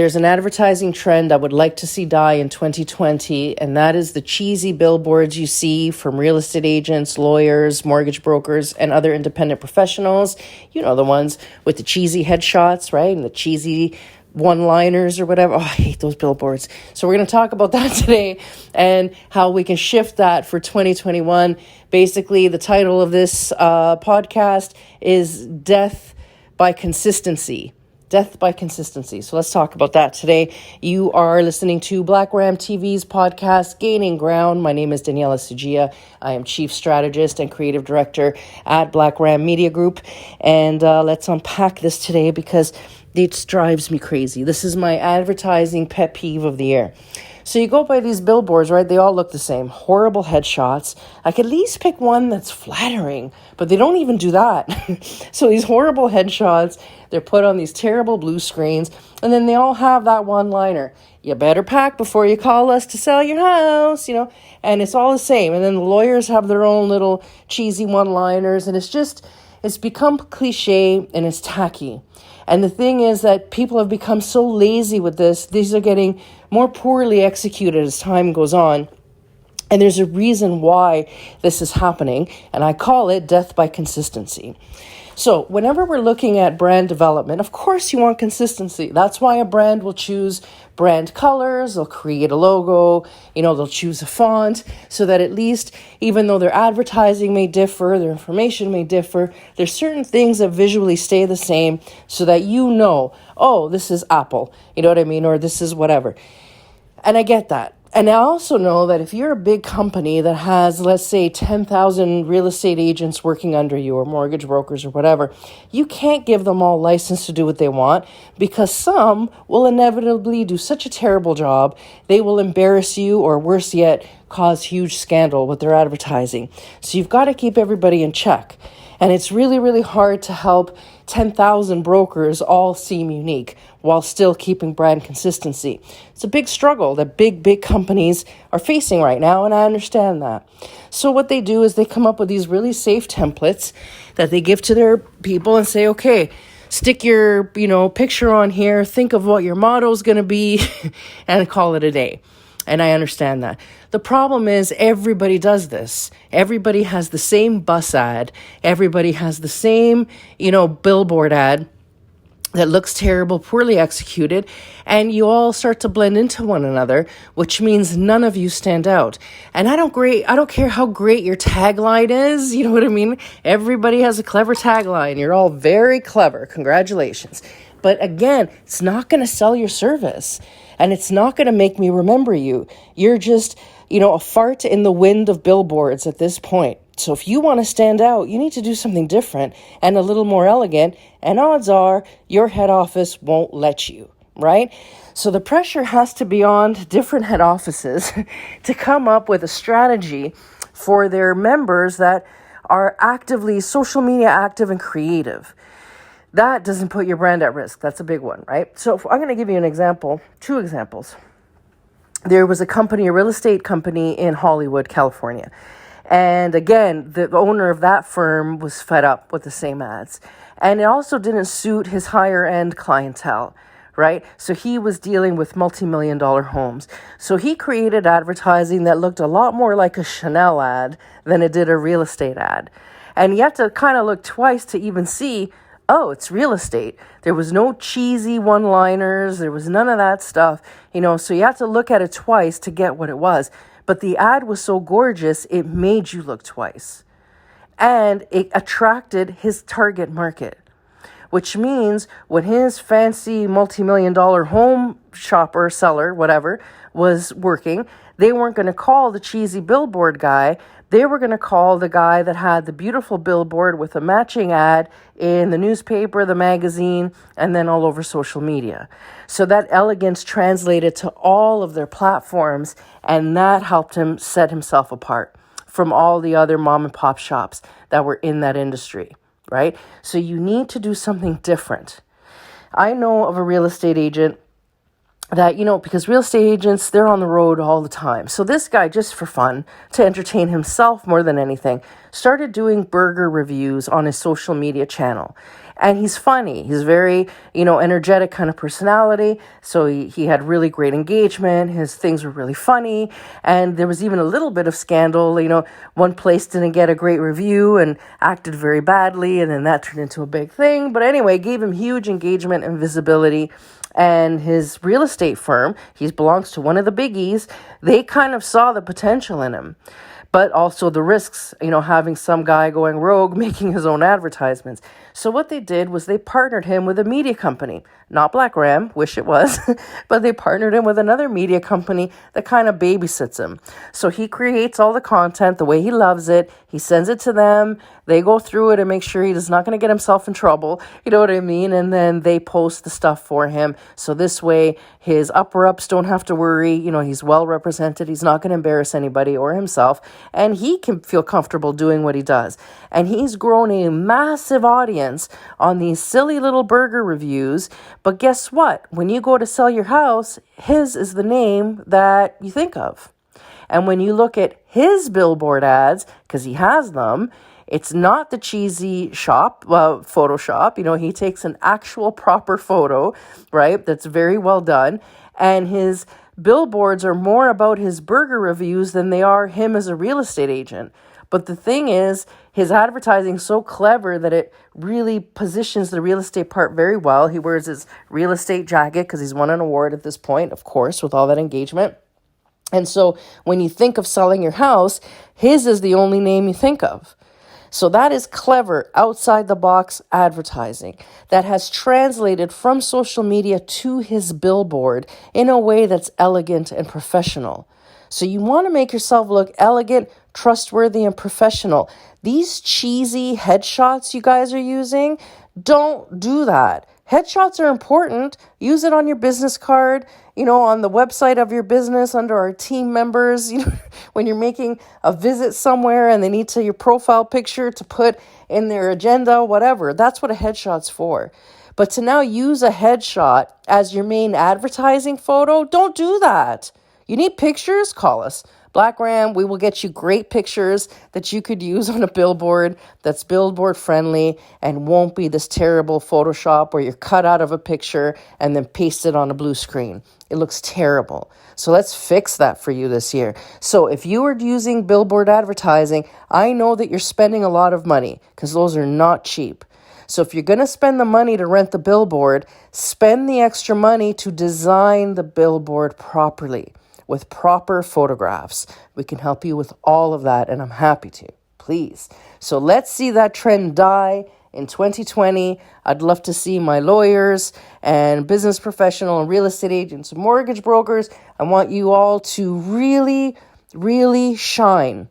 There's an advertising trend I would like to see die in 2020, and that is the cheesy billboards you see from real estate agents, lawyers, mortgage brokers, and other independent professionals. You know, the ones with the cheesy headshots, right? And the cheesy one-liners or whatever. Oh, I hate those billboards. So we're going to talk about that today and how we can shift that for 2021. Basically, the title of this podcast is Death by Consistency. Death by Consistency. So let's talk about that today. You are listening to Black Ram TV's podcast, Gaining Ground. My name is Daniela Sugia. I am Chief Strategist and Creative Director at Black Ram Media Group. And let's unpack this today because it drives me crazy. This is my advertising pet peeve of the year. So you go by these billboards, right? They all look the same. Horrible headshots. I could at least pick one that's flattering, but they don't even do that. So these horrible headshots, they're put on these terrible blue screens, and then they all have that one-liner. You better pack before you call us to sell your house, you know, and it's all the same. And then the lawyers have their own little cheesy one-liners, and it's become cliche and it's tacky. And the thing is that people have become so lazy with this. These are getting more poorly executed as time goes on. And there's a reason why this is happening. And I call it death by consistency. So whenever we're looking at brand development, of course you want consistency. That's why a brand will choose brand colors, they'll create a logo, they'll choose a font so that at least, even though their advertising may differ, their information may differ, there's certain things that visually stay the same so that oh, this is Apple, you know what I mean? Or this is whatever. And I get that. And I also know that if you're a big company that has, let's say, 10,000 real estate agents working under you or mortgage brokers or whatever, you can't give them all license to do what they want because some will inevitably do such a terrible job, they will embarrass you or worse yet, cause huge scandal with their advertising. So you've got to keep everybody in check. And it's really, really hard to help 10,000 brokers all seem unique while still keeping brand consistency. It's a big struggle that big companies are facing right now, and I understand that. So what they do is they come up with these really safe templates that they give to their people and say, okay, stick your, picture on here, think of what your motto is going to be, and call it a day. And I understand that. The problem is everybody does this. Everybody has the same bus ad. Everybody has the same, billboard ad that looks terrible, poorly executed, and you all start to blend into one another, which means none of you stand out. And I don't care how great your tagline is, you know what I mean? Everybody has a clever tagline. You're all very clever. Congratulations. But again, it's not going to sell your service. And it's not going to make me remember you. You're just, a fart in the wind of billboards at this point. So if you want to stand out, you need to do something different and a little more elegant. And odds are your head office won't let you, right? So the pressure has to be on different head offices to come up with a strategy for their members that are actively social media active and creative. That doesn't put your brand at risk. That's a big one, right? So I'm going to give you an example, 2 examples. There was a real estate company in Hollywood, California. And again, the owner of that firm was fed up with the same ads. And it also didn't suit his higher end clientele, right? So he was dealing with multi-million-dollar homes. So he created advertising that looked a lot more like a Chanel ad than it did a real estate ad. And you have to kind of look twice to even see, oh, it's real estate. There was no cheesy one-liners. There was none of that stuff, so you have to look at it twice to get what it was. But the ad was so gorgeous, it made you look twice. And it attracted his target market, which means when his fancy multi-million-dollar home shopper, seller, whatever, was working, they weren't going to call the cheesy billboard guy. They were going to call the guy that had the beautiful billboard with a matching ad in the newspaper, the magazine, and then all over social media. So that elegance translated to all of their platforms, and that helped him set himself apart from all the other mom and pop shops that were in that industry, right? So you need to do something different. I know of a real estate agent that, because real estate agents, they're on the road all the time. So this guy, just for fun, to entertain himself more than anything, started doing burger reviews on his social media channel. And he's funny. He's very, energetic kind of personality. So he had really great engagement. His things were really funny. And there was even a little bit of scandal. One place didn't get a great review and acted very badly. And then that turned into a big thing. But anyway, it gave him huge engagement and visibility. And his real estate firm, he belongs to one of the biggies, they kind of saw the potential in him. But also the risks, having some guy going rogue, making his own advertisements. So what they did was they partnered him with a media company, not Black Ram, wish it was, but they partnered him with another media company that kind of babysits him. So he creates all the content the way he loves it. He sends it to them. They go through it and make sure he's not going to get himself in trouble. You know what I mean? And then they post the stuff for him. So this way, his upper-ups don't have to worry. He's well represented. He's not going to embarrass anybody or himself. And he can feel comfortable doing what he does. And he's grown a massive audience on these silly little burger reviews. But guess what? When you go to sell your house, his is the name that you think of. And when you look at his billboard ads, because he has them, it's not the cheesy Photoshop. He takes an actual proper photo, right? That's very well done. And his billboards are more about his burger reviews than they are him as a real estate agent. But the thing is, his advertising is so clever that it really positions the real estate part very well. He wears his real estate jacket because he's won an award at this point, of course, with all that engagement. And so when you think of selling your house, his is the only name you think of. So that is clever, outside the box advertising that has translated from social media to his billboard in a way that's elegant and professional. So you want to make yourself look elegant, trustworthy, and professional. These cheesy headshots you guys are using, don't do that. Headshots are important. Use it on your business card, on the website of your business under our team members, when you're making a visit somewhere and they need your profile picture to put in their agenda, whatever. That's what a headshot's for. But to now use a headshot as your main advertising photo, don't do that. You need pictures? Call us. Black Ram, we will get you great pictures that you could use on a billboard that's billboard friendly and won't be this terrible Photoshop where you're cut out of a picture and then paste it on a blue screen. It looks terrible. So let's fix that for you this year. So if you are using billboard advertising, I know that you're spending a lot of money because those are not cheap. So if you're going to spend the money to rent the billboard, spend the extra money to design the billboard properly with proper photographs. We can help you with all of that, and I'm happy to. Please. So let's see that trend die in 2020. I'd love to see my lawyers and business professional and real estate agents and mortgage brokers. I want you all to really, really shine.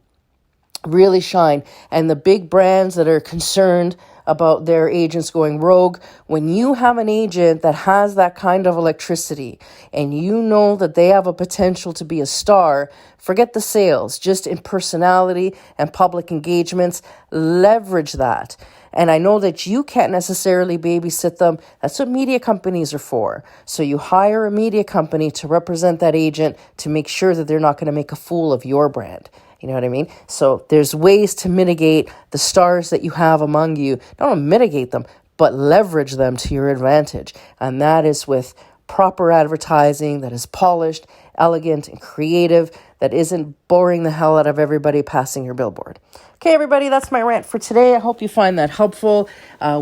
Really shine. And the big brands that are concerned about their agents going rogue, when you have an agent that has that kind of electricity and you know that they have a potential to be a star, forget the sales, just in personality and public engagements, leverage that. And I know that you can't necessarily babysit them. That's what media companies are for. So you hire a media company to represent that agent to make sure that they're not going to make a fool of your brand. You know what I mean? So there's ways to mitigate the stars that you have among you. Don't mitigate them, but leverage them to your advantage. And that is with proper advertising that is polished, elegant, and creative, that isn't boring the hell out of everybody passing your billboard. Okay, everybody, that's my rant for today. I hope you find that helpful.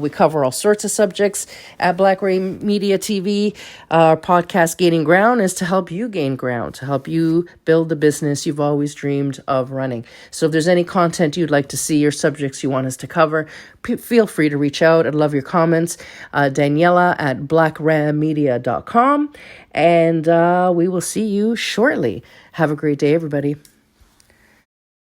We cover all sorts of subjects at Black Ray Media TV. Our podcast, Gaining Ground, is to help you gain ground, to help you build the business you've always dreamed of running. So if there's any content you'd like to see or subjects you want us to cover, feel free to reach out. I'd love your comments. Daniela at blackrammedia.com. And we will see you shortly. Have a great day, everybody.